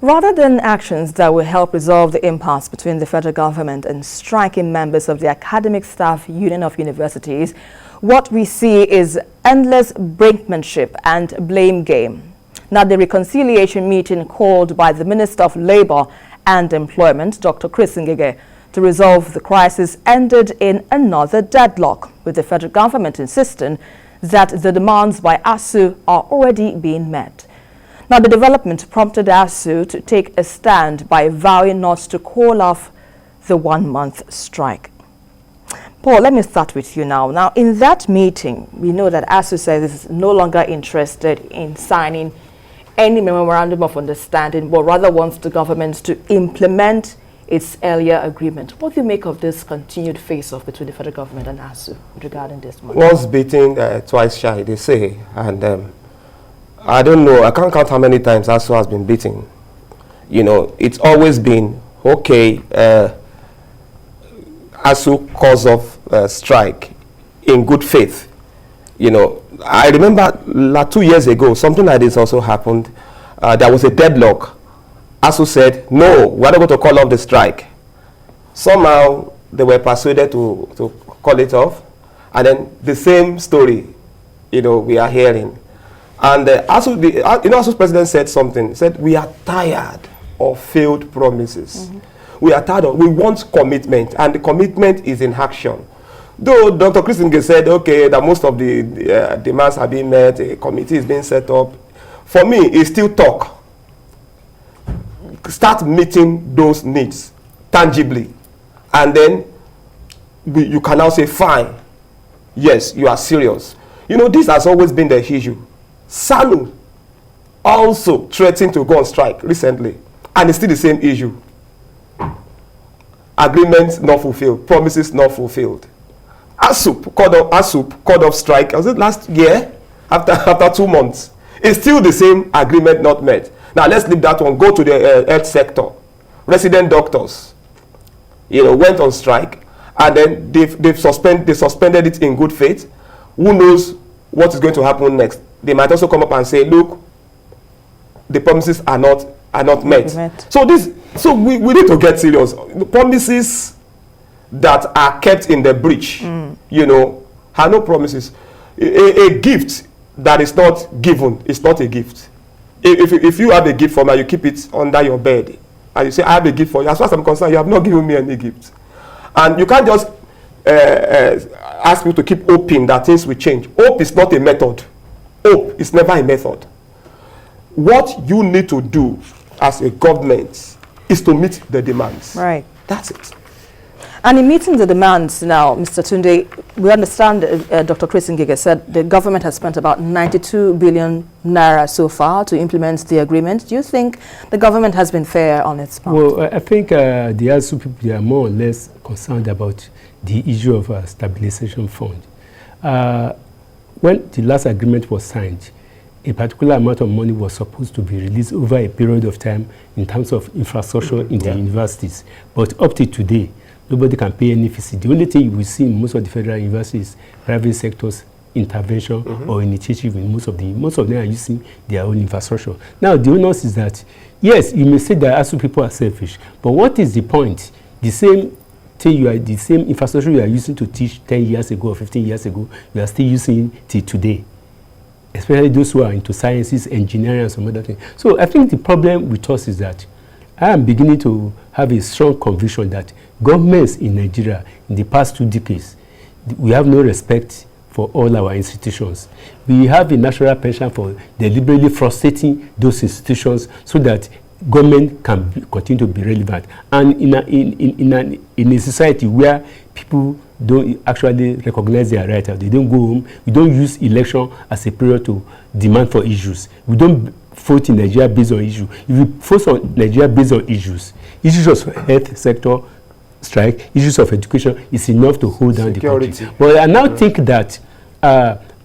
Rather than actions that will help resolve the impasse between the federal government and striking members of the Academic Staff Union of Universities, what we see is endless brinkmanship and blame game. Now, the reconciliation meeting called by the Minister of Labour and Employment, Dr. Chris Ngige, to resolve the crisis ended in another deadlock, with the federal government insisting that the demands by Asuu are already being met. Now, the development prompted Asuu to take a stand by vowing not to call off the one-month strike. Paul, let me start with you now. Now, in that meeting, we know that Asuu says it's no longer interested in signing any memorandum of understanding, but rather wants the government to implement its earlier agreement. What do you make of this continued face-off between the federal government and Asuu regarding this matter? Once beaten, twice shy, they say. And I don't know, I can't count how many times Asuu has been beaten. You know, it's always been, okay, Asuu calls off strike in good faith. You know, I remember 2 years ago, something like this also happened. There was a deadlock. Asuu said, no, we're not going to call off the strike. Somehow, they were persuaded to call it off. And then the same story, you know, we are hearing. And Asuu's president said something, said, we are tired of failed promises. Mm-hmm. We are tired of, we want commitment, and the commitment is in action. Though Dr. Chris Ngige said, okay, that most of the demands have been met, a committee is being set up. For me, it's still talk. Start meeting those needs tangibly. And then you can now say, fine, yes, you are serious. You know, this has always been the issue. SANU also threatened to go on strike recently, and it's still the same issue. Agreements not fulfilled, promises not fulfilled. Asuu called off strike, was it last year? After 2 months. It's still the same agreement not met. Now let's leave that one, go to the health sector. Resident doctors, you know, went on strike, and then they suspended it in good faith. Who knows what is going to happen next? They might also come up and say, look, the promises are not met. So we need to get serious. The promises that are kept in the breach, you know, are no promises. A gift that is not given is not a gift. If you have a gift for me, you keep it under your bed, and you say, I have a gift for you. As far as I'm concerned, you have not given me any gift. And you can't just ask me to keep hoping that things will change. Hope is not a method. Hope is never a method. What you need to do as a government is to meet the demands. Right. That's it. And in meeting the demands now, Mr. Tunde, we understand Dr. Chris Ngige said the government has spent about 92 billion naira so far to implement the agreement. Do you think the government has been fair on its part? Well, I think the Asuu people, they are more or less concerned about the issue of a stabilization fund. When the last agreement was signed, a particular amount of money was supposed to be released over a period of time in terms of infrastructure in the universities. But up to today, nobody can pay any fees. The only thing you will see in most of the federal universities, private sectors, intervention or initiative in most of them are using their own infrastructure. Now, the onus is that, yes, you may say that Asuu people are selfish, but what is the point? The same infrastructure you are using to teach 10 years ago or 15 years ago, you are still using till today. Especially those who are into sciences, engineering, and some other things. So I think the problem with us is that I am beginning to have a strong conviction that governments in Nigeria in the past 2 decades, we have no respect for all our institutions. We have a national penchant for deliberately frustrating those institutions so that government can continue to be relevant. And in a society where people don't actually recognize their rights, they don't go home, we don't use election as a period to demand for issues. We don't vote in Nigeria based on issues. If you vote on Nigeria based on issues of health sector strike, issues of education is enough to hold down the country. But I now think that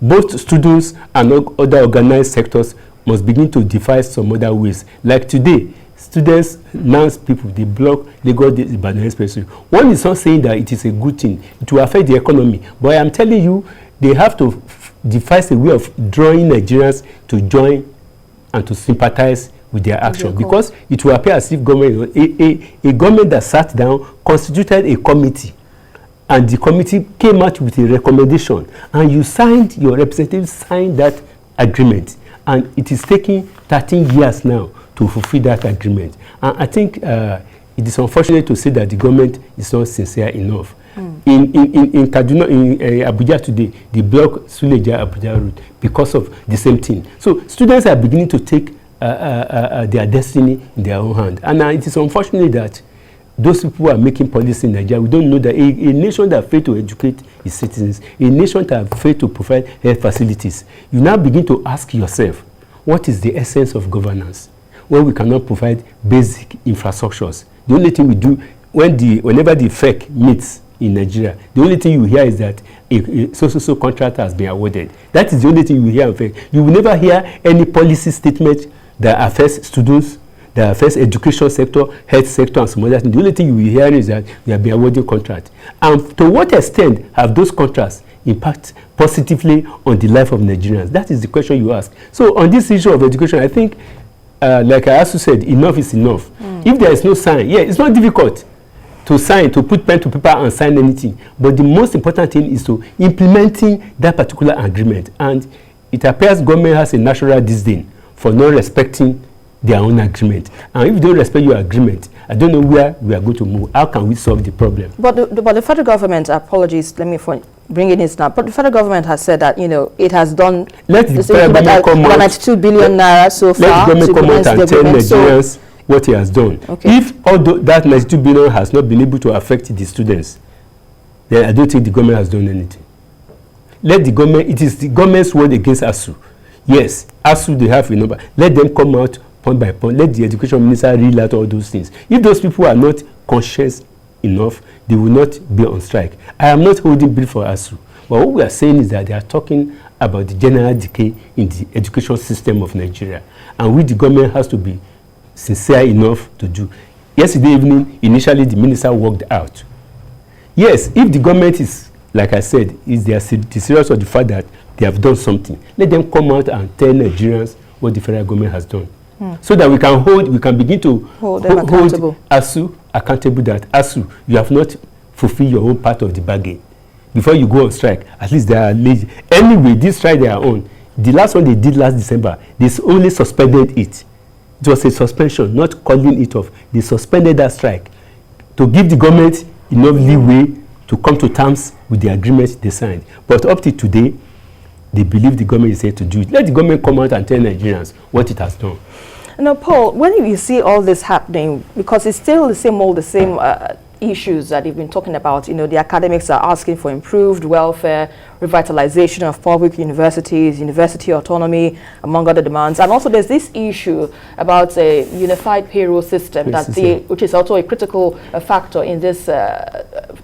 both students and other organized sectors must begin to devise some other ways. Like today, students, people, they block Lagos-Ibadan Expressway. One is not saying that it is a good thing. It will affect the economy. But I am telling you, they have to devise a way of drawing Nigerians to join and to sympathize with their action, because it will appear as if government, a government that sat down, constituted a committee, and the committee came out with a recommendation, and your representatives signed that agreement, and it is taking 13 years now to fulfill that agreement. And I think it is unfortunate to say that the government is not sincere enough. In Kaduna, in Abuja today, they block Suleja Abuja route because of the same thing. So students are beginning to take their destiny in their own hand. And it is unfortunate that those people who are making policy in Nigeria, we don't know that a nation that failed to educate its citizens, a nation that failed to provide health facilities, you now begin to ask yourself, what is the essence of governance when we cannot provide basic infrastructures? The only thing we do, whenever the FEC meets in Nigeria, the only thing you hear is that a so contract has been awarded. That is the only thing you hear of FEC. You will never hear any policy statement that affects students, that affects education sector, health sector, and some other things. The only thing you will hear is that we have been awarding contracts. And to what extent have those contracts impact positively on the life of Nigerians? That is the question you ask. So on this issue of education, I think, like Asuu said, enough is enough. If there is no sign, it's not difficult to sign, to put pen to paper and sign anything. But the most important thing is to implementing that particular agreement. And it appears government has a natural disdain for not respecting their own agreement. And if you don't respect your agreement, I don't know where we are going to move. How can we solve the problem? But the federal government, apologies, let me bring in this now. But the federal government has said that, it has done let the federal government come out, 92 billion naira so far. Let the government come out and tell Nigerians what he has done. Okay. If although that 92 billion has not been able to affect the students, then I don't think the government has done anything. Let the government, it is the government's word against Asuu. Yes, Asuu, they have a number. Let them come out point by point. Let the education minister reel out all those things. If those people are not conscious enough, they will not be on strike. I am not holding brief for Asuu. But what we are saying is that they are talking about the general decay in the education system of Nigeria, and which the government has to be sincere enough to do. Yesterday evening, initially the minister walked out. Yes, if the government is, like I said, they are serious of the fact that they have done something, let them come out and tell Nigerians what the federal government has done. So that we can begin to hold Asuu accountable, that Asuu, you have not fulfilled your own part of the bargain. Before you go on strike, at least they are lazy. Anyway, this strike they are on, the last one they did last December, they only suspended it. It was a suspension, not calling it off. They suspended that strike to give the government enough leeway to come to terms with the agreement they signed. But up to today, they believe the government is here to do it. Let the government come out and tell Nigerians what it has done. Now, Paul, when you see all this happening, because it's still the same issues that you've been talking about, the academics are asking for improved welfare, revitalization of public universities, university autonomy, among other demands. And also there's this issue about a unified payroll system, which is also a critical factor in this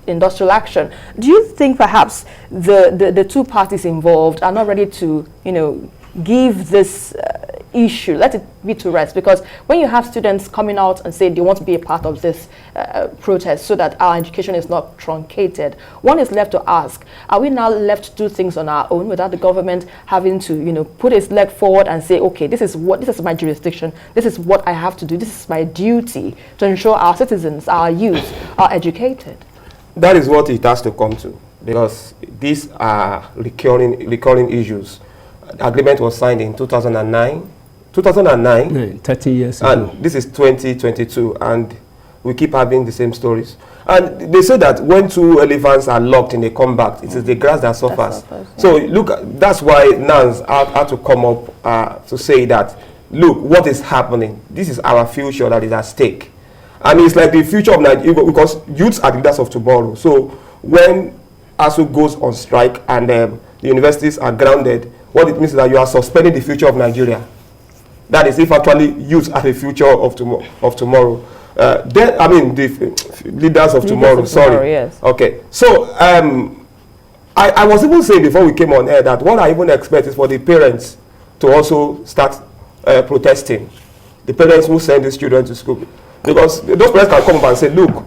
industrial action. Do you think perhaps the two parties involved are not ready to, give this issue, let it be to rest? Because when you have students coming out and say they want to be a part of this protest so that our education is not truncated, one is left to ask, are we now left to do things on our own without the government having to, put its leg forward and say, okay, this is my jurisdiction, this is what I have to do, this is my duty to ensure our citizens, our youth are educated? That is what it has to come to, because these are recurring issues. The agreement was signed in 2009. 30 years ago. And this is 2022, and we keep having the same stories. And they say that when two elephants are locked in a combat, it is the grass that suffers. So look, that's why NANS had to come up to say that, look, what is happening? This is our future that is at stake. And it's like the future of Nigeria, because youths are the leaders of tomorrow. So when Asuu goes on strike and the universities are grounded, what it means is that you are suspending the future of Nigeria. That is, if actually youth are the future of tomorrow. The leaders of tomorrow, sorry. Yes. Okay. So I was even saying before we came on air that what I even expect is for the parents to also start protesting. The parents who send these children to school. Because those parents can come up and say, look,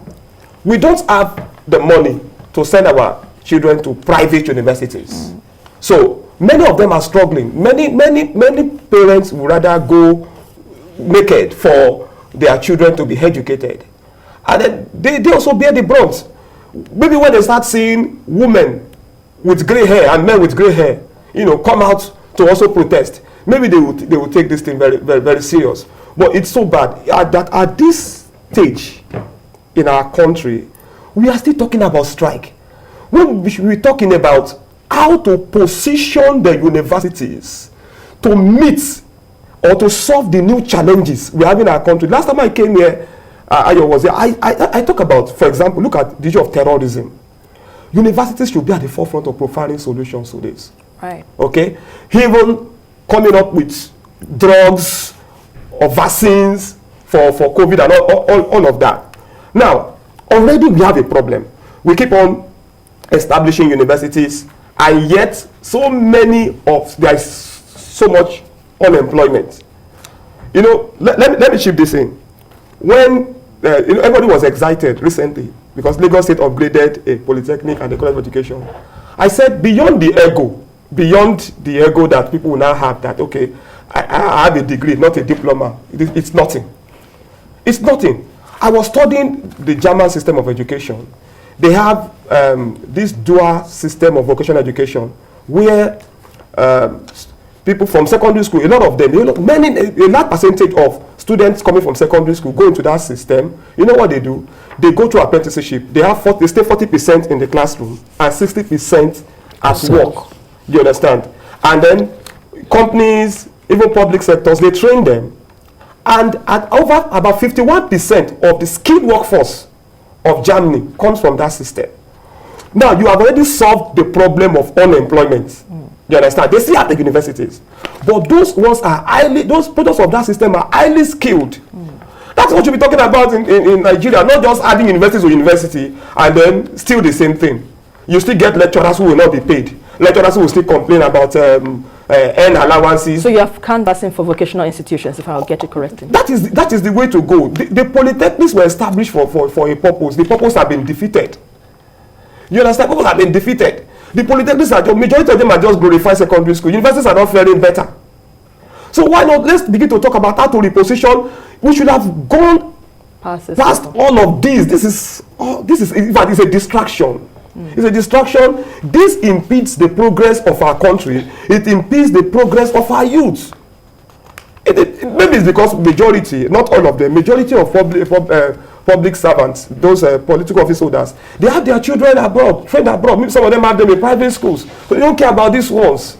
we don't have the money to send our children to private universities. So many of them are struggling. Many parents would rather go naked for their children to be educated. And then they also bear the brunt. Maybe when they start seeing women with gray hair and men with gray hair, come out to also protest, maybe they will take this thing very, very, very serious. But it's so bad that at this stage in our country, we are still talking about strike. When we should be talking about how to position the universities to meet or to solve the new challenges we have in our country. Last time I came here, I talk about, for example, look at the issue of terrorism. Universities should be at the forefront of providing solutions to this. Right. Okay? Even coming up with drugs or vaccines for COVID and all of that. Now, already we have a problem. We keep on establishing universities, and yet there is so much unemployment. Let me chip this in. When everybody was excited recently because Lagos State upgraded a polytechnic and a college of education, I said beyond the ego that people will now have that, okay, I have a degree, not a diploma. It's nothing. It's nothing. I was studying the German system of education. They have this dual system of vocational education where people from secondary school, a lot of them, a large percentage of students coming from secondary school go into that system. You know what they do? They go through apprenticeship. They stay 40% in the classroom and 60% at work. You understand? And then companies, even public sectors, they train them. And over about 51% of the skilled workforce of Germany comes from that system. Now, you have already solved the problem of unemployment. You understand? They still have the universities. But those products of that system are highly skilled. That's what you'll be talking about in Nigeria, not just adding universities to university and then still the same thing. You still get lecturers who will not be paid. Lecturers who will still complain about earn allowances. So you have canvassing for vocational institutions, if I'll get it correctly. That is the way to go. The polytechnics were established for a purpose. The purpose have been defeated. You understand? Purpose have been defeated. The polytechnics majority of them are just glorified secondary school. Universities are not faring better. So why not? Let's begin to talk about how to reposition. We should have gone past all of this. This is in fact, it's a distraction. It's a distraction. This impedes the progress of our country. It impedes the progress of our youth. Maybe it's because majority, not all of them, majority of public servants, those political office holders, they have their children abroad, trained abroad. Maybe some of them have them in private schools. So they don't care about these ones.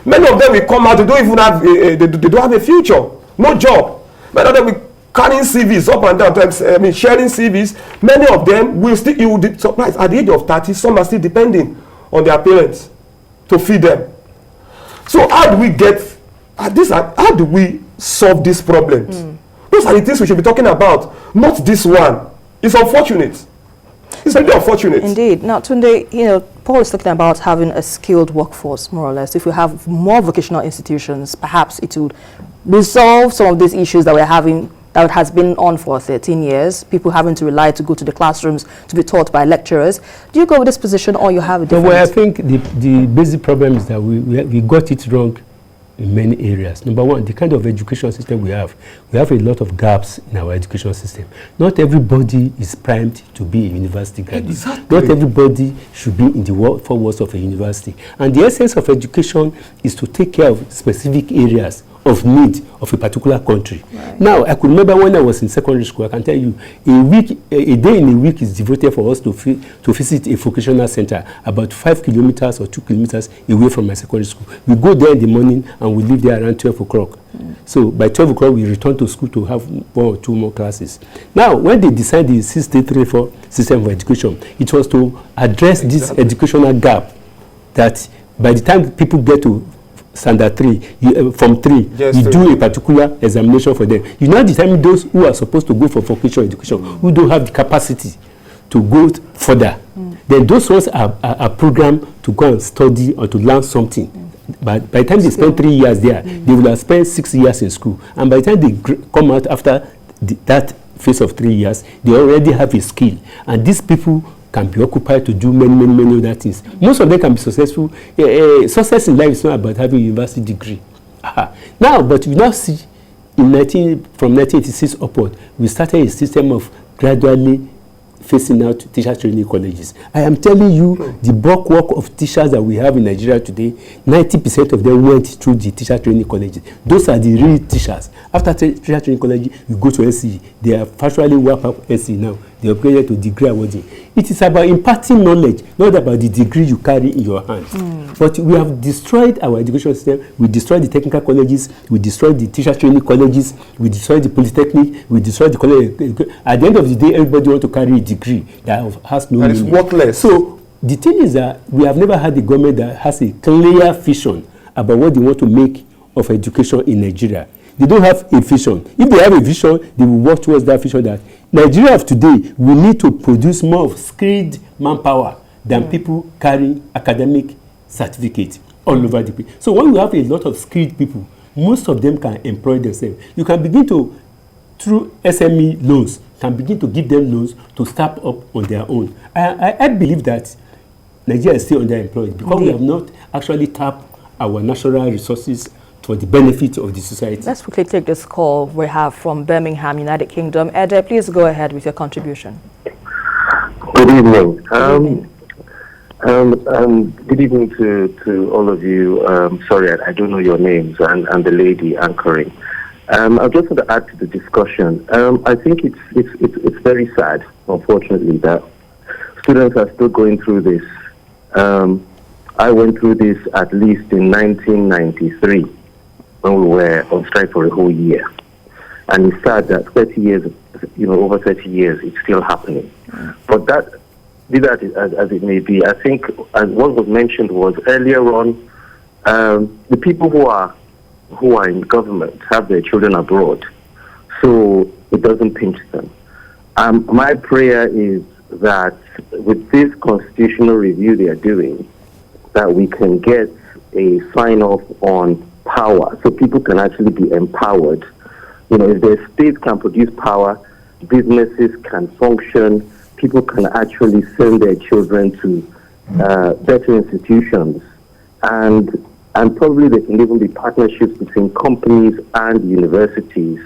Many of them will come out, they don't even have they don't have a future, no job. Many of them will carrying CVs up and down, sharing CVs. Many of them will still, you will be surprised, at the age of 30, some are still depending on their parents to feed them. So how do we get how do we solve these problems? Those are the things we should be talking about, not this one. It's unfortunate. It's really unfortunate. Indeed. Now, Tunde, Paul is talking about having a skilled workforce, more or less. If we have more vocational institutions, perhaps it would resolve some of these issues that we're having, that has been on for 13 years, people having to rely to go to the classrooms to be taught by lecturers. Do you go with this position, or you have a different? Well, I think the basic problem is that we got it wrong in many areas. Number one, the kind of education system we have a lot of gaps in our education system. Not everybody is primed to be a university graduate. Exactly. Not everybody should be in the four walls of a university. And the essence of education is to take care of specific areas of need of a particular country. Right. Now, I could remember when I was in secondary school, I can tell you, a day in a week is devoted for us to visit a vocational center about 5 kilometers or 2 kilometers away from my secondary school. We go there in the morning and we leave there around 12 o'clock. So by 12 o'clock, we return to school to have 1 or 2 more classes. Now, when they designed the 6334 system of education, it was to address this educational gap that by the time people get to standard 3, from 3, you do a particular examination for them. You now determine those who are supposed to go for vocational education, who don't have the capacity to go further. Then those ones are programmed to go and study or to learn something. But by the time they spend 3 years there, they will have spent 6 years in school. And by the time they come out after that phase of 3 years, they already have a skill. And these people can be occupied to do many other things. Most of them can be successful. Success in life is not about having a university degree. Now, but we now see from 1986 upward, we started a system of gradually phasing out teacher training colleges. I am telling you, the bulk work of teachers that we have in Nigeria today, 90% of them went through the teacher training colleges. Those are the real teachers. After teacher training college, you go to NCE. They have virtually wrapped up NCE now. They are upgraded to degree awarding. It is about imparting knowledge, not about the degree you carry in your hand. But we have destroyed our education system. We destroyed the technical colleges. We destroyed the teacher training colleges. We destroyed the polytechnic. We destroyed the college. At the end of the day, everybody wants to carry a degree that has no meaning. That is worthless. So the thing is that we have never had a government that has a clear vision about what they want to make of education in Nigeria. They don't have a vision. If they have a vision, they will work towards that vision that Nigeria of today, we need to produce more of skilled manpower than people carrying academic certificates all over the place. So when you have a lot of skilled people, most of them can employ themselves. You can begin to, through SME loans, can begin to give them loans to start up on their own. I believe that Nigeria is still underemployed because we have not actually tapped our natural resources for the benefit of the society. Let's quickly take this call we have from Birmingham, United Kingdom. Ede, please go ahead with your contribution. Good evening. Good evening to all of you. Sorry, I don't know your names, and the lady anchoring. I just want to add to the discussion. I think it's very sad, unfortunately, that students are still going through this. I went through this at least in 1993 when we were on strike for a whole year. And it's sad that 30 years, over 30 years, it's still happening. But that, be that as it may be, I think, as what was mentioned was earlier on, the people who are in government have their children abroad, so it doesn't pinch them. My prayer is that with this constitutional review they are doing, that we can get a sign-off on power, so people can actually be empowered. If the state can produce power, businesses can function, people can actually send their children to better institutions, and probably there can even be partnerships between companies and universities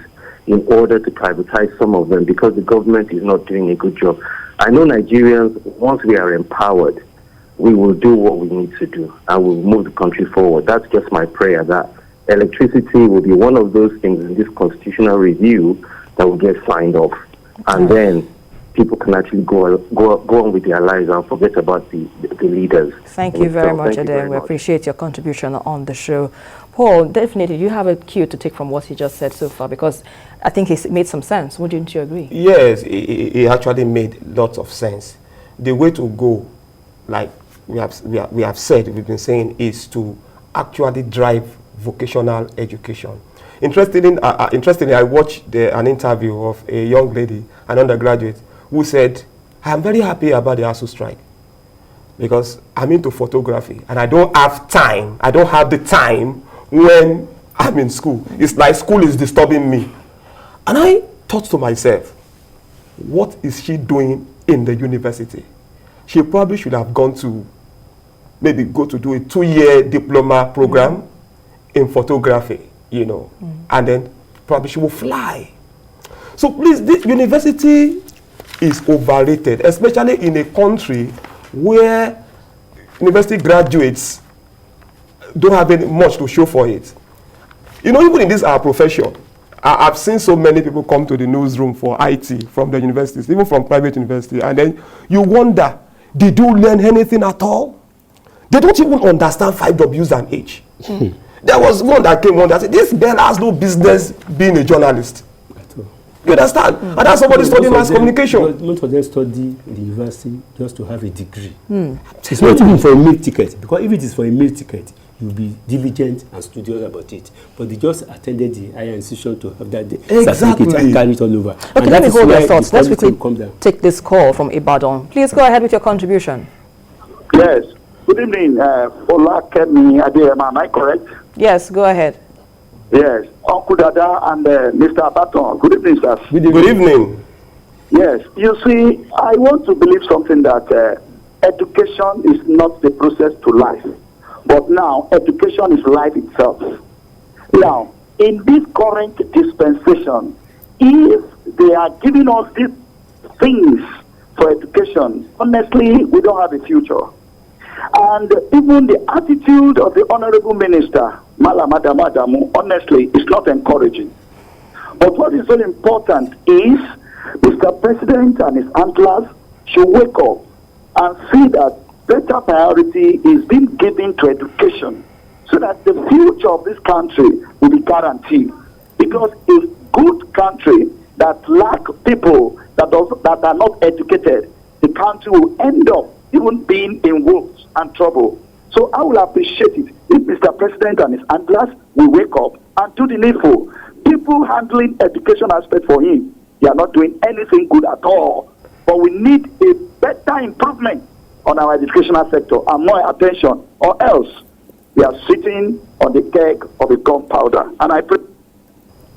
in order to privatize some of them, because the government is not doing a good job. I know Nigerians, once we are empowered, we will do what we need to do and we'll move the country forward. That's just my prayer, that electricity will be one of those things in this constitutional review that will get signed off. And then people can actually go on with their lives and forget about the leaders. Thank you very much, Ade. We appreciate your contribution on the show. Paul, definitely you have a cue to take from what he just said so far, because I think he made some sense. Wouldn't you agree? Yes, it actually made lots of sense. The way to go, like we have said, we've been saying, is to actually drive vocational education. Interestingly, I watched an interview of a young lady, an undergraduate, who said, I'm very happy about the Asuu strike because I'm into photography and I don't have time. I don't have the time when I'm in school. It's like school is disturbing me. And I thought to myself, what is she doing in the university? She probably should have gone to maybe go to do a 2-year diploma program in photography, and then probably she will fly. So please, this university is overrated, especially in a country where university graduates don't have much to show for it. Even in this our profession, I've seen so many people come to the newsroom for IT from the universities, even from private university, and then you wonder, did you learn anything at all? They don't even understand 5 W's and H. There was one that came on that said, this girl has no business being a journalist. You understand? And that's somebody studying mass communication. Most of them study the university just to have a degree. It's not even for a meal ticket, because if it is for a meal ticket, you'll be diligent and studious about it. But they just attended the higher institution to have that certificate and carry it all over. Okay, let me hold your thoughts. Let's quickly take this call from Ibadan. Please go ahead with your contribution. Yes. Good evening, Ola Kemi Adeyema. Am I correct? Yes, go ahead. Yes, Uncle Dada and Mr. Abaton. Good evening, sir. Good evening. Yes, you see, I want to believe something that education is not the process to life, but now education is life itself. Now, in this current dispensation, if they are giving us these things for education, honestly, we don't have a future. And even the attitude of the Honorable Minister, Malamadamadamu, honestly, is not encouraging. But what is very important is Mr. President and his antlers should wake up and see that better priority is being given to education so that the future of this country will be guaranteed. Because a good country that lacks people that are not educated, the country will end up even being in woes and trouble. So I will appreciate it if Mr. President and his antlers will wake up and do the needful. People handling education aspect for him, they are not doing anything good at all. But we need a better improvement on our educational sector and more attention, or else we are sitting on the keg of a gunpowder. And I pray.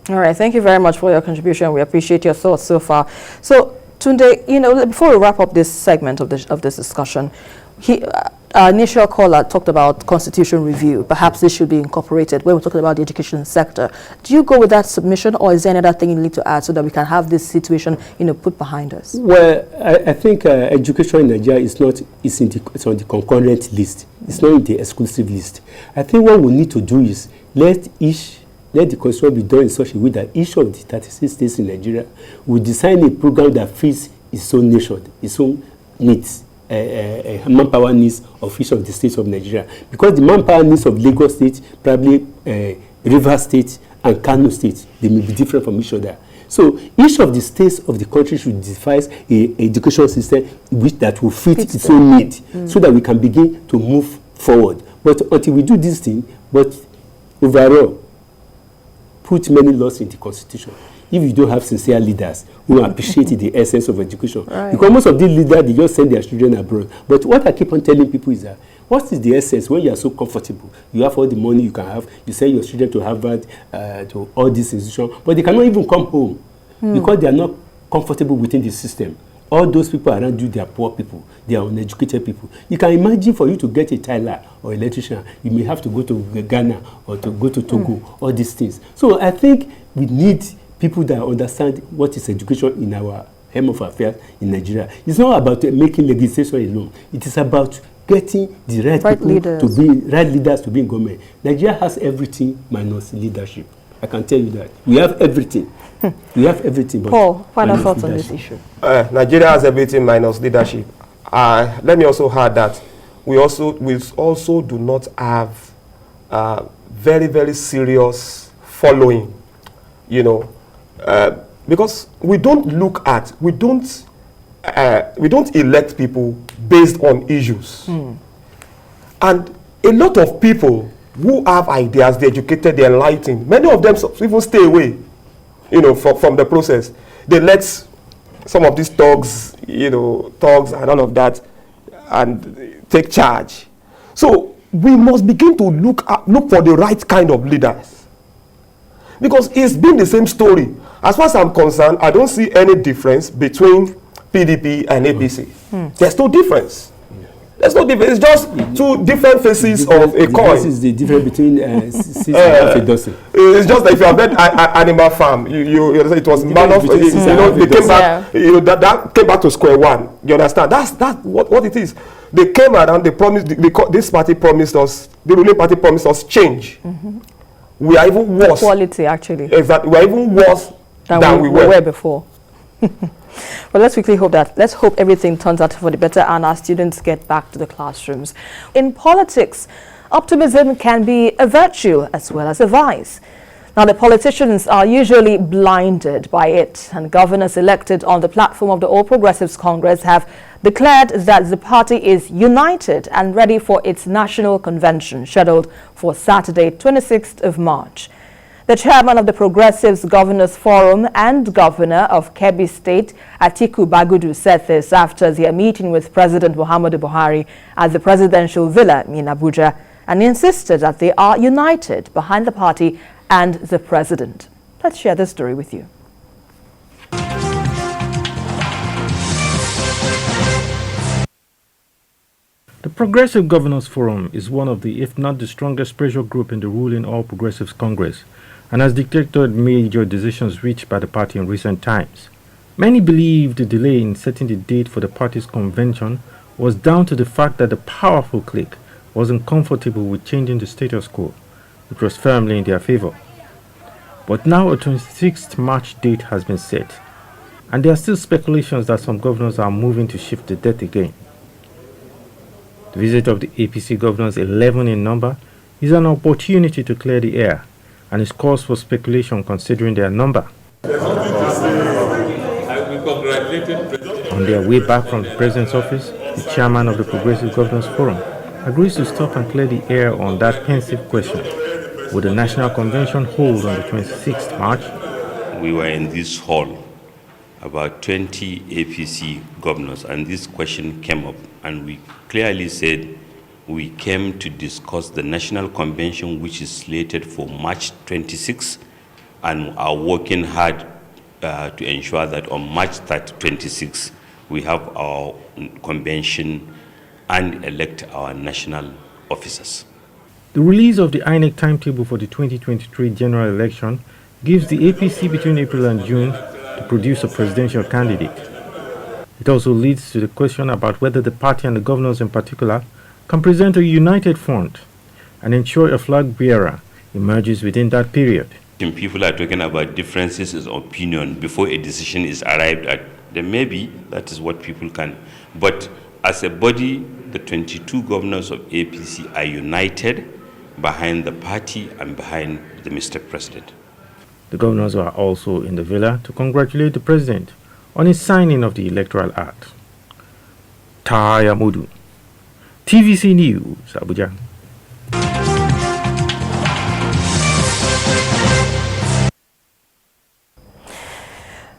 All right, thank you very much for your contribution. We appreciate your thoughts so far. So, Tunde, before we wrap up this segment of this discussion, our initial caller talked about constitution review. Perhaps this should be incorporated when we're talking about the education sector. Do you go with that submission, or is there any other thing you need to add so that we can have this situation, put behind us? Well, I think education in Nigeria it's on the concurrent list. It's not in the exclusive list. I think what we need to do is let the constitution be done in such a way that each of the 36 states in Nigeria will design a program that fits its own nation, its own needs. Manpower needs of each of the states of Nigeria, because the manpower needs of Lagos State, probably Rivers State and Kano State, they may be different from each other. So each of the states of the country should devise an education system that will fit its own need, so that we can begin to move forward. But until we do this thing, but overall, put many laws in the constitution. If you don't have sincere leaders who appreciate the essence of education. Right. Because most of these leaders, they just send their children abroad. But what I keep on telling people is that, what is the essence when you are so comfortable? You have all the money you can have. You send your children to Harvard, to all these institutions, but they cannot even come home because they are not comfortable within the system. All those people around you, they are poor people. They are uneducated people. You can imagine for you to get a tailor or electrician, you may have to go to Ghana or to go to Togo, all these things. So I think we need people that understand what is education in our hem of affairs in Nigeria. It's not about making legislation alone. It is about getting the right people leaders. Leaders to be in government. Nigeria has everything minus leadership. I can tell you that. We have everything. We have everything. But Paul, final thoughts on this issue? Nigeria has everything minus leadership. Let me also add that we also do not have very, very serious following, because we don't elect people based on issues. And a lot of people who have ideas, they're educated, they're enlightened, many of them even stay away, from the process. They let some of these thugs and all of that, and take charge. So we must begin to look for the right kind of leaders. Because it's been the same story. As far as I'm concerned, I don't see any difference between PDP and APC. There's no difference. There's no difference. It's just two different faces of a coin. This is the difference between six and half a dozen. It's just like if you have read Animal Farm, it was man of, they came back, that came back to square one. You understand? That's what it is. They came around, they promised, this party promised us, the ruling party promised us change. We are even worse. Quality, actually. Exactly. We are even worse than we were before. Well, let's hope everything turns out for the better and our students get back to the classrooms. In politics, optimism can be a virtue as well as a vice. Now, the politicians are usually blinded by it, and governors elected on the platform of the All Progressives Congress have declared that the party is united and ready for its national convention scheduled for Saturday, 26th of March. The chairman of the Progressives Governors Forum and governor of Kebbi State, Atiku Bagudu, said this after their meeting with President Muhammadu Buhari at the presidential villa in Abuja, and insisted that they are united behind the party and the president. Let's share this story with you. The Progressive Governors Forum is one of the, if not the strongest pressure group in the ruling All Progressives Congress, and has dictated major decisions reached by the party in recent times. Many believe the delay in setting the date for the party's convention was down to the fact that the powerful clique wasn't comfortable with changing the status quo, which was firmly in their favor. But now a 26th March date has been set, and there are still speculations that some governors are moving to shift the date again. The visit of the APC governors, 11 in number, is an opportunity to clear the air, and is cause for speculation considering their number. On their way back from the President's office, the chairman of the Progressive Governors Forum agrees to stop and clear the air on that pensive question. Will the National Convention hold on the 26th March? We were in this hall, about 20 APC governors, and this question came up, and we clearly said we came to discuss the National Convention, which is slated for March 26, and are working hard to ensure that on March 26, we have our convention and elect our national officers. The release of the INEC timetable for the 2023 general election gives the APC between April and June to produce a presidential candidate. It also leads to the question about whether the party and the governors in particular can present a united front and ensure a flag bearer emerges within that period. People are talking about differences of opinion before a decision is arrived at. Then maybe that is what people can. But as a body, the 22 governors of APC are united behind the party and behind the Mr. President. The governors are also in the villa to congratulate the president on his signing of the Electoral Act. Taya Modu, TVC News, Abuja.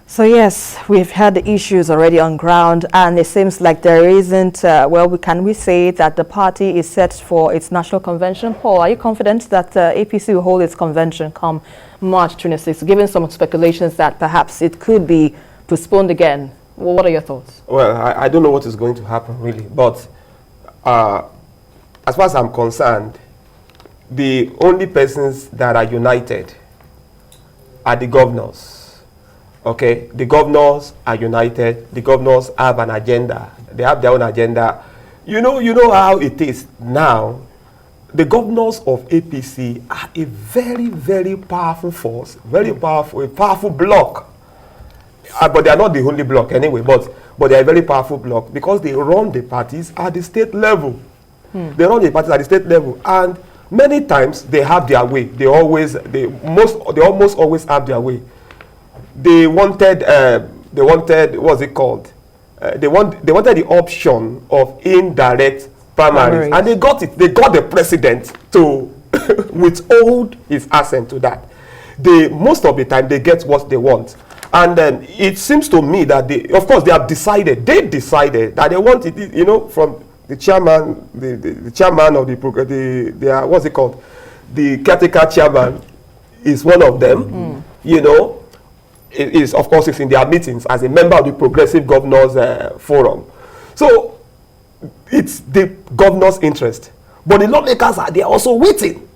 So yes, we've had the issues already on ground, and it seems like there isn't, can we say that the party is set for its national convention? Paul, are you confident that APC will hold its convention come March 26, given some speculations that perhaps it could be postponed again? Well, what are your thoughts? Well, I don't know what is going to happen really, but as far as I'm concerned, the only persons that are united are the governors. Okay, the governors are united. The governors have an agenda. They have their own agenda. You know how it is now. The governors of APC are a very, very powerful force, very powerful, a powerful bloc. But they are not the only bloc anyway. But they are a very powerful bloc because they run the parties at the state level. They run the parties at the state level, and many times they have their way. They almost always have their way. They wanted what's it called? They wanted the option of indirect primaries, and they got it. They got the president to withhold his assent to that. Most of the time they get what they want, and then it seems to me that they have decided. They decided that they want it. From the chairman, the chairman of the what's it called? The caretaker chairman is one of them. It is, of course, it's in their meetings as a member of the Progressive Governors Forum. So it's the governor's interest. But the lawmakers they are also waiting.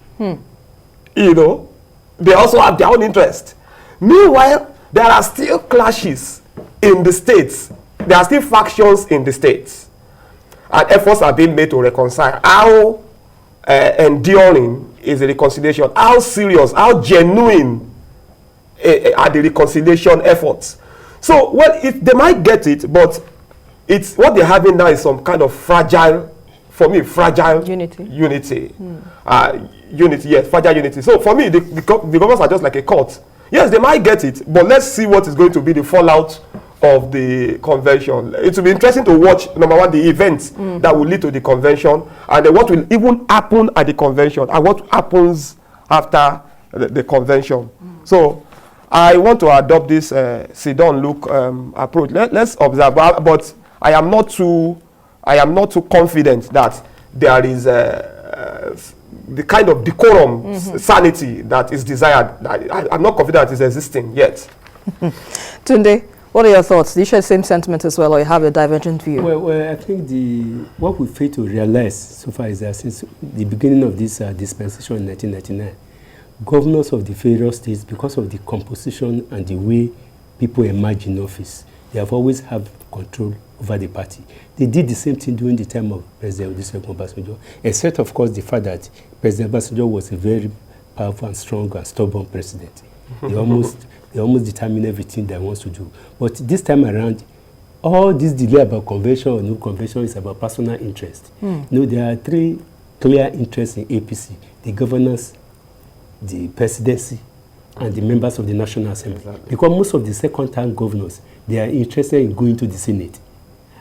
They also have their own interest. Meanwhile, there are still clashes in the states. There are still factions in the states. And efforts are being made to reconcile. How enduring is the reconciliation? How serious, how genuine are the reconciliation efforts? So, they might get it, but it's what they're having now is some kind of fragile unity. Unity, yes, fragile unity. So for me, the governments are just like a court. Yes, they might get it, but let's see what is going to be the fallout of the convention. It will be interesting to watch, number one, the events that will lead to the convention, and then what will even happen at the convention, and what happens after the convention. So I want to adopt this sit-down look approach. Let's observe, but I am not too confident that there is the kind of decorum, sanity that is desired. I'm not confident it is existing yet. Tunde, what are your thoughts? Do you share the same sentiment as well, or you have a divergent view? Well, I think what we fail to realize so far is that since the beginning of this dispensation in 1999, governors of the various states, because of the composition and the way people emerge in office, they have always had control over the party. They did the same thing during the time of President Olusegun Obasanjo, except, of course, the fact that President Obasanjo was a very powerful and strong and stubborn president. They almost determine everything they want to do. But this time around, all this delay about convention or no convention is about personal interest. There are three clear interests in APC: the governors, the presidency, and the members of the National Assembly. Exactly. Because most of the second-term governors, they are interested in going to the Senate.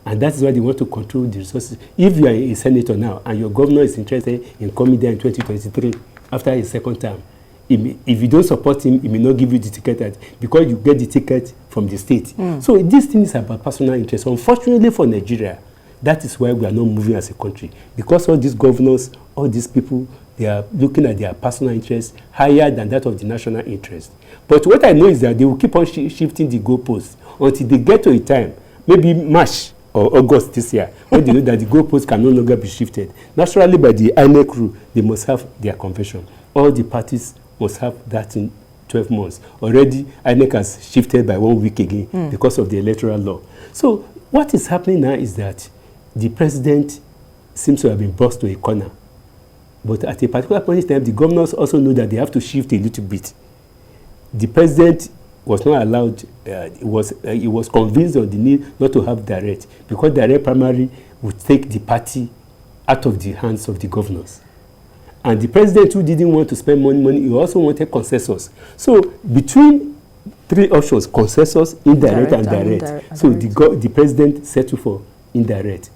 And that is why they want to control the resources. If you are a senator now and your governor is interested in coming there in 2023 after his second term, if you don't support him, he may not give you the ticket because you get the ticket from the state. So this thing is about personal interest. Unfortunately for Nigeria, that is why we are not moving as a country. Because all these governors, all these people, they are looking at their personal interests higher than that of the national interest. But what I know is that they will keep on shifting the goalposts until they get to a time, maybe March or August this year, when they know that the goalposts can no longer be shifted. Naturally, by the INEC rule, they must have their convention. All the parties must have that in 12 months. Already, INEC has shifted by 1 week again because of the electoral law. So what is happening now is that the president seems to have been boxed to a corner. But at a particular point in time, the governors also know that they have to shift a little bit. The president was not allowed, he was convinced of the need not to have direct, because direct primary would take the party out of the hands of the governors. And the president, who didn't want to spend money, he also wanted consensus. So between three options, consensus, indirect, and direct. So the president settled for indirect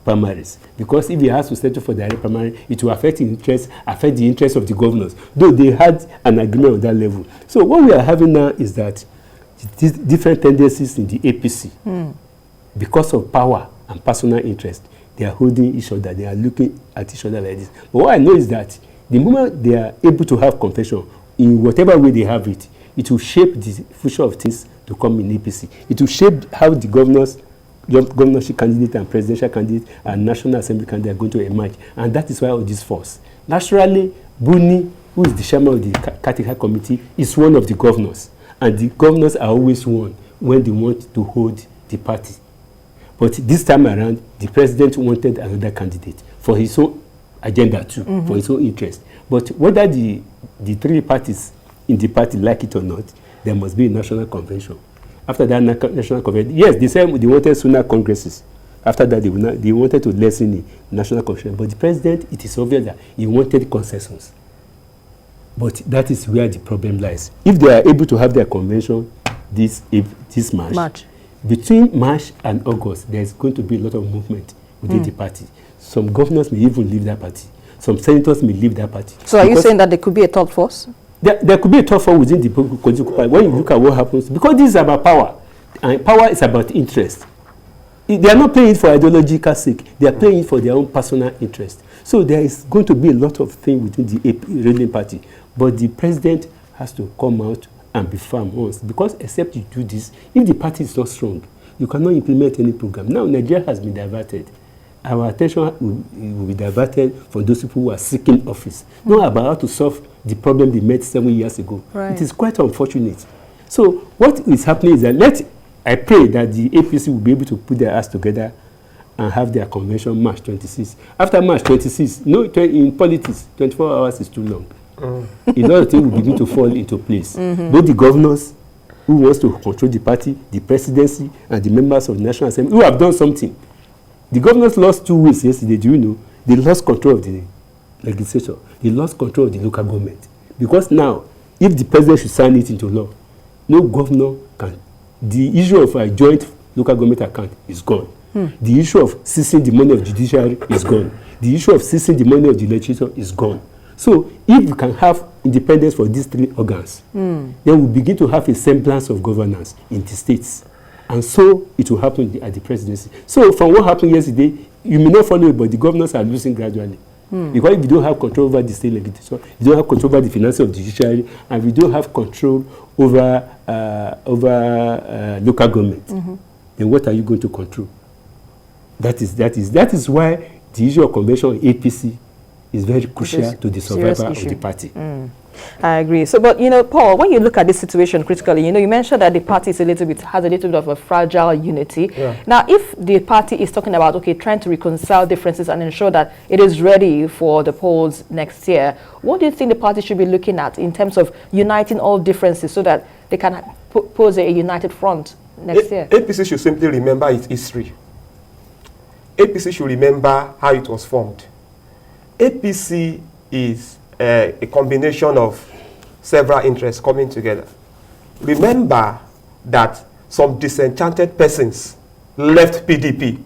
primaries, because if he has to settle for direct primary, it will affect the interest of the governors, though they had an agreement on that level. So what we are having now is that these different tendencies in the APC, because of power and personal interest, they are holding each other, they are looking at each other like this. But what I know is that the moment they are able to have confession, in whatever way they have it, it will shape the future of things to come in APC. It will shape how the governorship candidate and presidential candidate and National Assembly candidate are going to emerge. And that is why all this force. Naturally, Buni, who is the chairman of the Katika Committee, is one of the governors. And the governors are always one when they want to hold the party. But this time around, the president wanted another candidate for his own agenda too, for his own interest. But whether the three parties in the party like it or not, there must be a national convention. After that national convention, yes, they said they wanted sooner congresses. After that, they wanted to lessen the national convention. But the president, it is obvious that he wanted consensus. But that is where the problem lies. If they are able to have their convention this March, between March and August, there is going to be a lot of movement within the party. Some governors may even leave that party. Some senators may leave that party. So are you saying that there could be a third force? There could be a third force within the political party when you look at what happens. Because this is about power. And power is about interest. They are not playing it for ideological sake. They are playing it for their own personal interest. So there is going to be a lot of things within the ruling party. But the president has to come out and be firm once. Because except you do this, if the party is not strong, you cannot implement any program. Now, Nigeria has been diverted. Our attention will be diverted from those people who are seeking office. Not about how to solve the problem they met 7 years ago. Right. It is quite unfortunate. So what is happening is that I pray that the APC will be able to put their ass together and have their convention March 26. After March 26, in politics, 24 hours is too long. A lot of things will begin to fall into place. Both the governors who wants to control the party, the presidency, and the members of the National Assembly who have done something. The governors lost 2 weeks yesterday, do you know? They lost control of the legislature. They lost control of the local government. Because now, if the president should sign it into law, no governor can. The issue of a joint local government account is gone. The issue of seizing the money of judiciary is gone. The issue of seizing the money of the legislature is gone. So if you can have independence for these three organs, then we begin to have a semblance of governance in the states. And so it will happen at the presidency. So from what happened yesterday, you may not follow it, but the governors are losing gradually. Because if you don't have control over the state legislature, you don't have control over the finances of the judiciary, and we don't have control over local government, then what are you going to control? That is why the issue of convention APC is very crucial to the survival of the party. I agree. So, but Paul, when you look at this situation critically, you mentioned that the party is has a little bit of a fragile unity. Yeah. Now, if the party is talking about trying to reconcile differences and ensure that it is ready for the polls next year, what do you think the party should be looking at in terms of uniting all differences so that they can pose a united front next year? APC should simply remember its history. APC should remember how it was formed. APC is a combination of several interests coming together. Remember that some disenchanted persons left PDP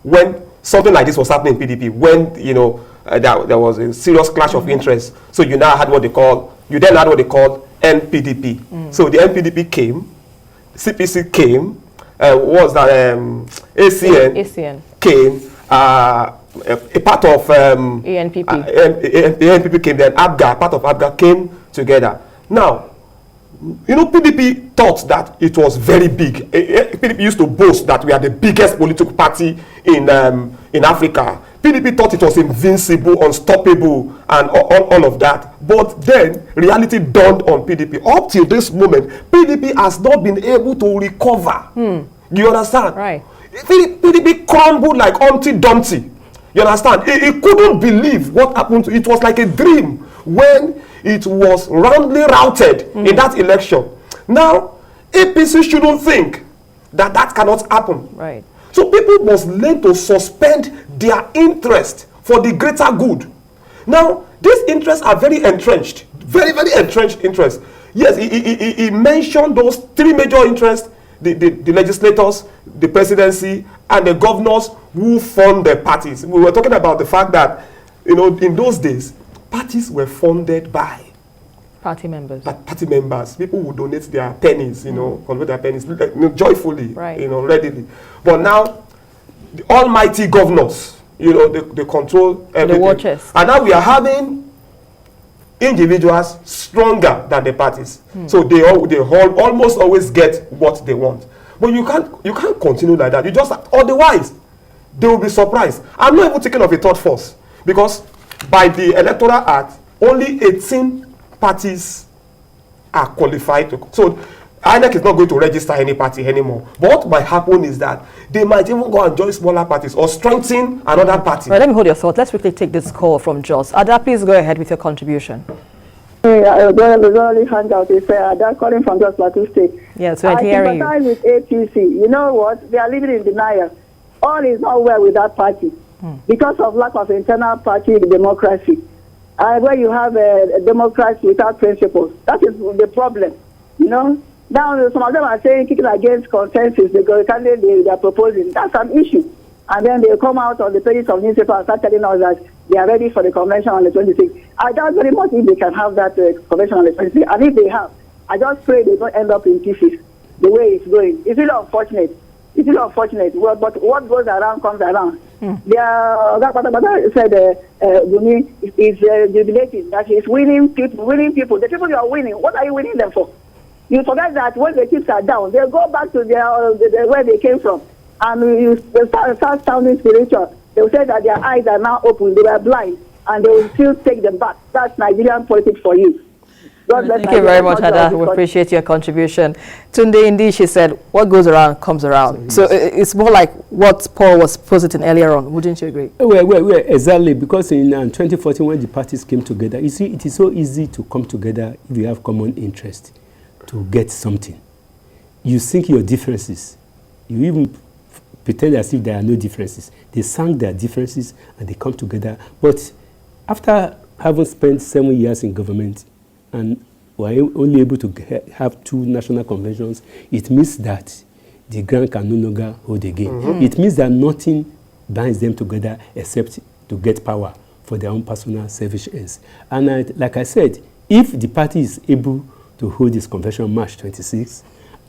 when something like this was happening in PDP, when there was a serious clash of interests. So you then had what they call NPDP. So the NPDP came, CPC came, ACN came, a part of ANPP. ANPP came, then ABGA, part of ABGA came together. Now, PDP thought that it was very big. PDP used to boast that we are the biggest political party in Africa. PDP thought it was invincible, unstoppable, and all of that. But then reality dawned on PDP. Up till this moment, PDP has not been able to recover. You understand? Right. PDP crumbled like Humpty Dumpty. You understand? He couldn't believe what happened to it. It was like a dream when it was roundly routed in that election. Now, APC shouldn't think that that cannot happen. Right. So people must learn to suspend their interest for the greater good. Now, these interests are very entrenched. Very, very entrenched interests. Yes, he mentioned those three major interests. The legislators, the presidency, and the governors who fund the parties. We were talking about the fact that, in those days, parties were funded by party members. Party members. People would donate their pennies, convert their pennies joyfully, right. Readily. But now, the almighty governors, they control everything. The watchers. And now we are having individuals stronger than the parties, so they almost always get what they want. But you can't continue like that. You just otherwise they will be surprised. I'm not even thinking of a third force, because by the Electoral Act, only 18 parties are qualified to. So INEC is not going to register any party anymore. But what might happen is that they might even go and join smaller parties or strengthen another party. Right, let me hold your thought. Let's quickly take this call from Jos. Ada, please go ahead with your contribution. Hangout is Ada calling from Jos Plateau State. Yes, we're hearing you. I sympathize with APC. You know what? They are living in denial. All is not well with that party because of lack of internal party democracy. Where you have a democracy without principles, that is the problem. Now, some of them are saying kicking against consensus because the candidate they are proposing. That's an issue. And then they come out on the pages of newspapers and start telling us that they are ready for the convention on the 26th. I doubt very much if they can have that convention on the 26th. And if they have, I just pray they don't end up in pieces the way it's going. It's really unfortunate. Well, but what goes around comes around. That said, Buni is jubilating that he's winning people. The people you are winning, what are you winning them for? You forget that when the chips are down, they go back to their where they came from. And they start sounding spiritual. They will say that their eyes are now open, they were blind, and they will still take them back. That's Nigerian politics for you. Thank you very much, Ada. We appreciate your contribution. Tunde, indeed, she said, what goes around comes around. So it's more like what Paul was positing earlier on. Wouldn't you agree? Well, exactly. Because in 2014, when the parties came together, you see, it is so easy to come together if you have common interest to get something. You sink your differences. You even pretend as if there are no differences. They sunk their differences and they come together. But after having spent 7 years in government, and were only able to have 2 national conventions, it means that the ground can no longer hold again. It means that nothing binds them together except to get power for their own personal selfish ends. And like I said, if the party is able to hold this convention March 26,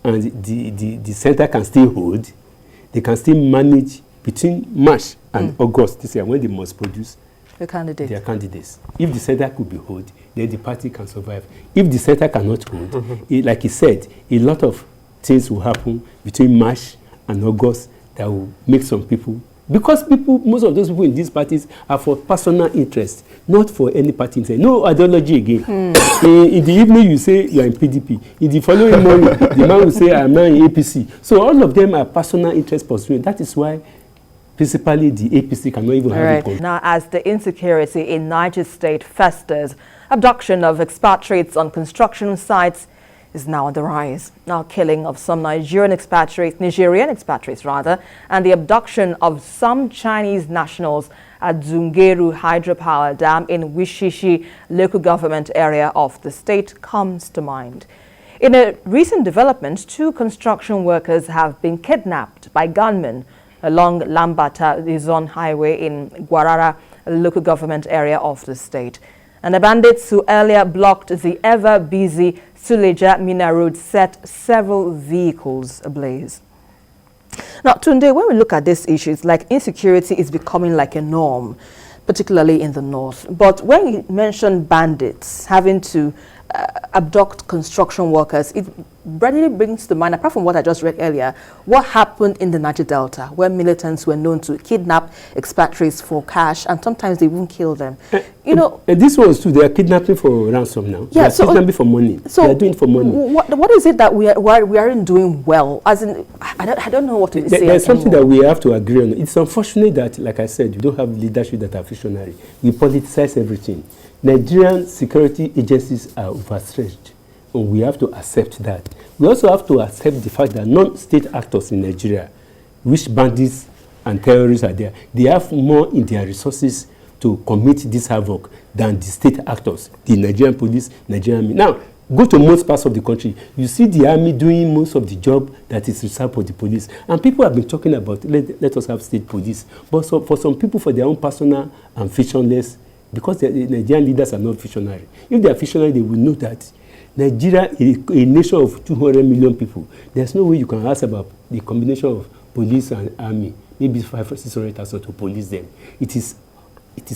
and the center can still hold, they can still manage between March and August this year when they must produce their candidates. If the center could be held, then the party can survive. If the center cannot hold, like he said, a lot of things will happen between March and August that will make some people Because most of those people in these parties are for personal interest, not for any party interest. No ideology again. In the evening, you say you are in PDP. In the following morning, the man will say, I'm now in APC. So all of them are personal interest pursuing. That is why, principally, the APC cannot even have a control. Now, as the insecurity in Niger State festers, abduction of expatriates on construction sites is now on the rise. Now, killing of some Nigerian expatriates, and the abduction of some Chinese nationals at Zungeru Hydropower Dam in Wishishi local government area of the state comes to mind. In a recent development, 2 construction workers have been kidnapped by gunmen along Lambata Lizon Highway in Guarara local government area of the state. And the bandits who earlier blocked the ever-busy Suleja Mina Road set several vehicles ablaze. Now, Tunde, when we look at these issues, like insecurity is becoming like a norm, particularly in the north. But when you mention bandits having to abduct construction workers, it readily brings to mind, apart from what I just read earlier, what happened in the Niger Delta, where militants were known to kidnap expatriates for cash, and sometimes they won't kill them. You know, this ones too, they are kidnapping for ransom now. Yeah, they are kidnapping for money. So they are doing it for money. What is it that we aren't doing well? As in, I don't know what to say. There's something that we have to agree on. It's unfortunate that, like I said, we don't have leadership that are visionary. We politicize everything. Nigerian security agencies are overstretched, and we have to accept that. We also have to accept the fact that non-state actors in Nigeria, which bandits and terrorists are there, they have more in their resources to commit this havoc than the state actors, the Nigerian police, Nigerian army. Now, go to most parts of the country, you see the army doing most of the job that is reserved for the police. And people have been talking about, let us have state police. But for some people, for their own personal and fictionless, because the Nigerian leaders are not visionary. If they are visionary, they will know that Nigeria is a nation of 200 million people. There's no way you can ask about the combination of police and army, maybe 500 or 600,000 to police them. It is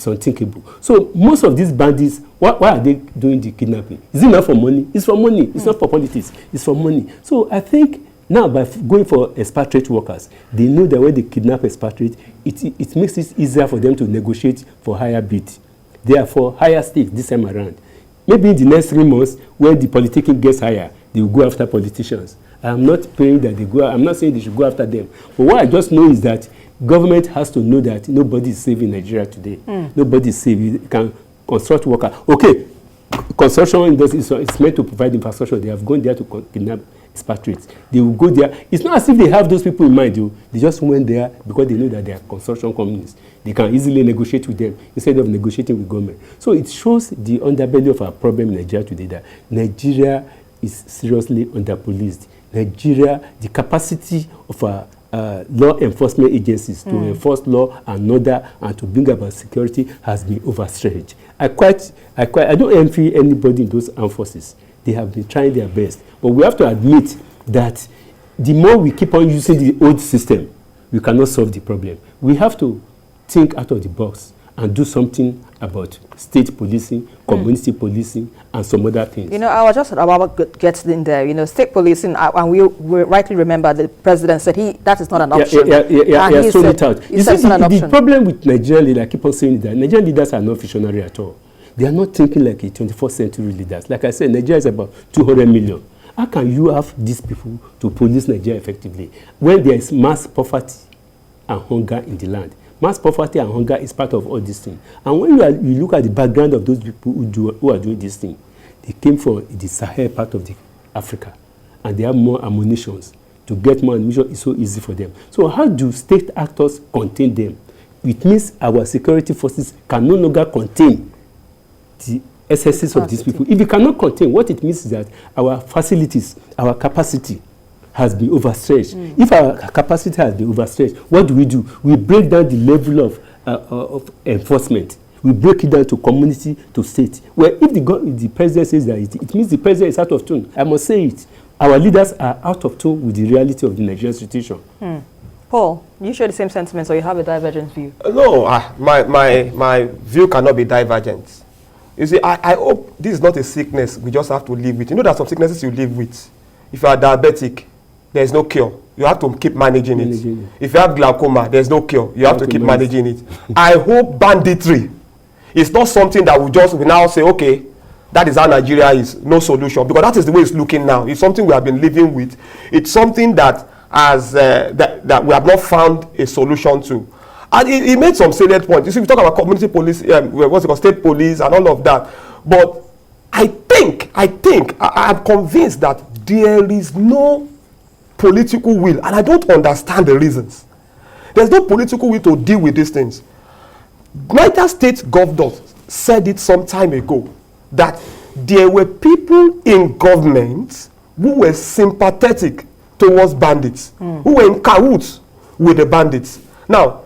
unthinkable. So most of these bandits, why are they doing the kidnapping? Is it not for money? It's for money. It's not for politics. It's for money. So I think now by going for expatriate workers, they know that when they kidnap expatriate, it makes it easier for them to negotiate for higher bid. Therefore, higher stakes this time around. Maybe in the next 3 months, when the politicking gets higher, they will go after politicians. I'm not praying that they go. I'm not saying they should go after them. But what I just know is that government has to know that nobody is safe in Nigeria today. Nobody is safe. You can construct workers. Okay, construction industry is meant to provide infrastructure. They have gone there to kidnap expatriates. They will go there. It's not as if they have those people in mind. They just went there because they know that they are construction companies. They can easily negotiate with them instead of negotiating with government. So it shows the underbelly of our problem in Nigeria today, that Nigeria is seriously underpoliced. Nigeria, the capacity of our law enforcement agencies to enforce law and order and to bring about security has been overstretched. I don't envy anybody in those armed forces. They have been trying their best. But we have to admit that the more we keep on using the old system, we cannot solve the problem. We have to think out of the box and do something about state policing, community policing, and some other things. You know, I was just about to get in there. You know, state policing, and we rightly remember the president said that is not an option. Yeah, he sold it out. He said it's not an option. The problem with Nigerian leaders, I keep on saying that Nigerian leaders are not visionary at all. They are not thinking like a 21st century leaders. Like I said, Nigeria is about 200 million. How can you have these people to police Nigeria effectively when there is mass poverty and hunger in the land? Mass poverty and hunger is part of all these things. And when you look at the background of those people who are doing this thing, they came from the Sahel part of Africa, and they have more ammunitions. To get more ammunition is so easy for them. So how do state actors contain them? It means our security forces can no longer contain the excesses of these people. If you cannot contain, what it means is that our facilities, our capacity has been overstretched. If our capacity has been overstretched, what do? We break down the level of enforcement. We break it down to community, to state. Well, if the president says that, it means the president is out of tune. I must say it. Our leaders are out of tune with the reality of the Nigerian situation. Paul, you share the same sentiments, or you have a divergent view? No, my view cannot be divergent. You see, I hope this is not a sickness we just have to live with. You know, there are some sicknesses you live with. If you are diabetic, there's no cure. You have to keep managing it. If you have glaucoma, there's no cure. You have to keep managing it. I hope banditry is not something that we now say, okay, that is how Nigeria is, no solution. Because that is the way it's looking now. It's something we have been living with. It's something that that we have not found a solution to. And he made some salient points. You see, we talk about community police, what's it called, state police and all of that. But I'm convinced that there is no political will, and I don't understand the reasons. There's no political will to deal with these things. Niger State governors said it some time ago that there were people in government who were sympathetic towards bandits, who were in cahoots with the bandits. Now,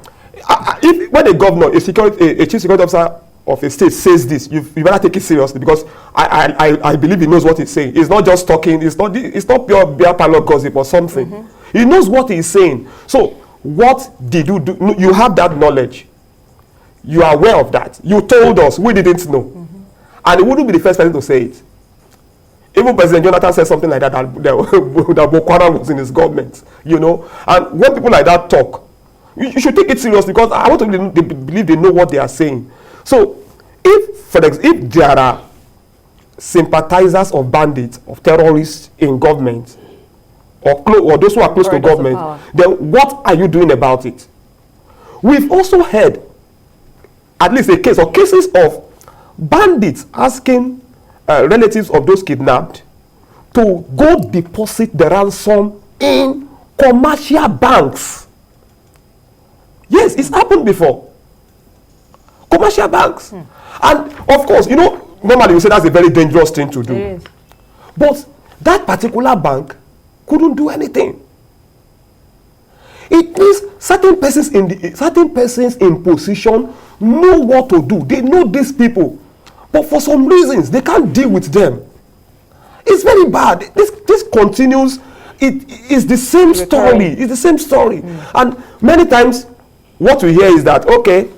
when a governor, a chief security officer of a state says this, you better take it seriously, because I believe he knows what he's saying. He's not just talking. It's not pure beer parlor gossip or something. He knows what he's saying. So what did you do? You have that knowledge. You are aware of that. You told us. We didn't know. And he wouldn't be the first person to say it. Even President Jonathan said something like that Boko Haram was in his government. You know. And when people like that talk, you should take it seriously, because I want to believe they know what they are saying. So, if there are sympathizers of bandits, of terrorists in government, or those who are close to government, then what are you doing about it? We've also heard at least a case or cases of bandits asking relatives of those kidnapped to go deposit the ransom in commercial banks. Yes, it's happened before. Commercial banks. And of course, you know, normally you say that's a very dangerous thing to do. It is. But that particular bank couldn't do anything. It means certain persons in position know what to do. They know these people, but for some reasons they can't deal with them. It's very bad. This continues. It is the same story. It's the same story. And many times what we hear is that, okay,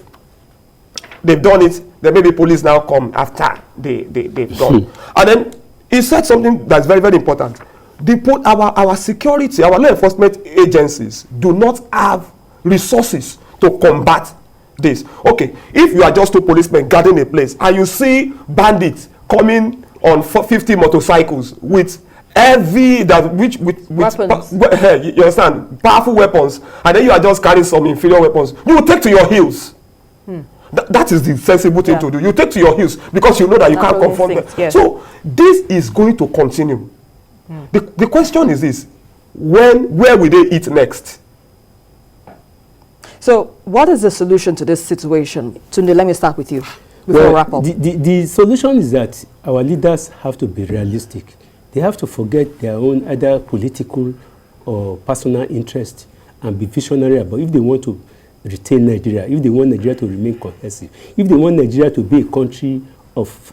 they've done it, then maybe police now come after they've done. And then he said something that's very, very important. Our security, our law enforcement agencies do not have resources to combat this. Okay, if you are just two policemen guarding a place and you see bandits coming on 50 motorcycles with weapons. You understand, powerful weapons, and then you are just carrying some inferior weapons, you will take to your heels. That is the sensible thing to do. You take to your heels, because you know that you can't confront them. Yes. So this is going to continue. The question is this: where will they eat next? So what is the solution to this situation? Tunde, let me start with you before we wrap up. The solution is that our leaders have to be realistic. They have to forget their own either political or personal interest and be visionary about if they want to retain Nigeria, if they want Nigeria to remain cohesive, if they want Nigeria to be a country of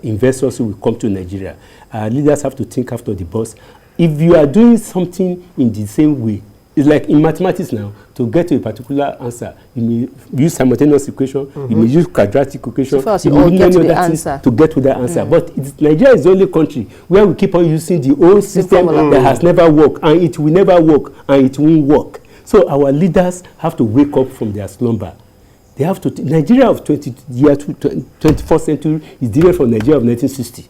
investors who will come to Nigeria. Our leaders have to think after the box. If you are doing something in the same way, it's like in mathematics now, to get to a particular answer, you may use simultaneous equation, you may use quadratic equation, you may get to the answer. To get to that answer. But Nigeria is the only country where we keep on using the old system that has never worked, and it will never work, and it won't work. So our leaders have to wake up from their slumber. They have to. Nigeria of 21st century is different from Nigeria of 1960.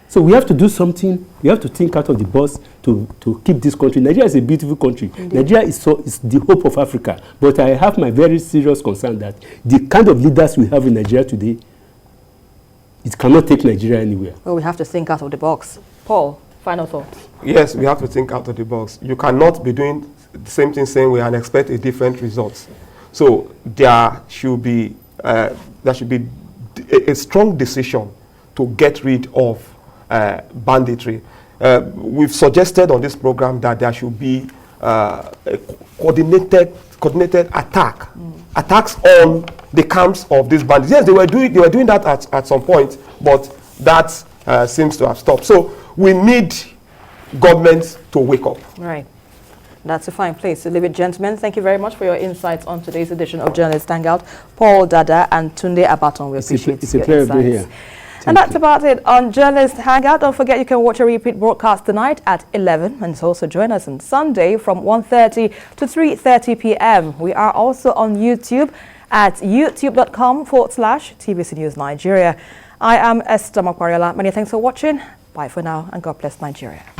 So we have to do something. We have to think out of the box to keep this country. Nigeria is a beautiful country. Indeed. Nigeria is the hope of Africa. But I have my very serious concern that the kind of leaders we have in Nigeria today, it cannot take Nigeria anywhere. Well, we have to think out of the box. Paul, final thoughts. Yes, we have to think out of the box. You cannot be doing the same thing same way and expect a different result. So there should be a strong decision to get rid of banditry. We've suggested on this program that there should be a coordinated attacks on the camps of these bandits. Yes, they were doing that at some point, but that seems to have stopped. So we need government to wake up. Right. That's a fine place to leave it, gentlemen. Thank you very much for your insights on today's edition of Journalist Hangout. Paul Dada and Tunde Abaton, we appreciate It's a pleasure to be here. And that's about it on Journalist Hangout. Don't forget you can watch a repeat broadcast tonight at 11 and also join us on Sunday from 1:30 to 3:30 p.m. We are also on YouTube at youtube.com/TVC News Nigeria. I am Esther Makwariola. Many thanks for watching. Bye for now and God bless Nigeria.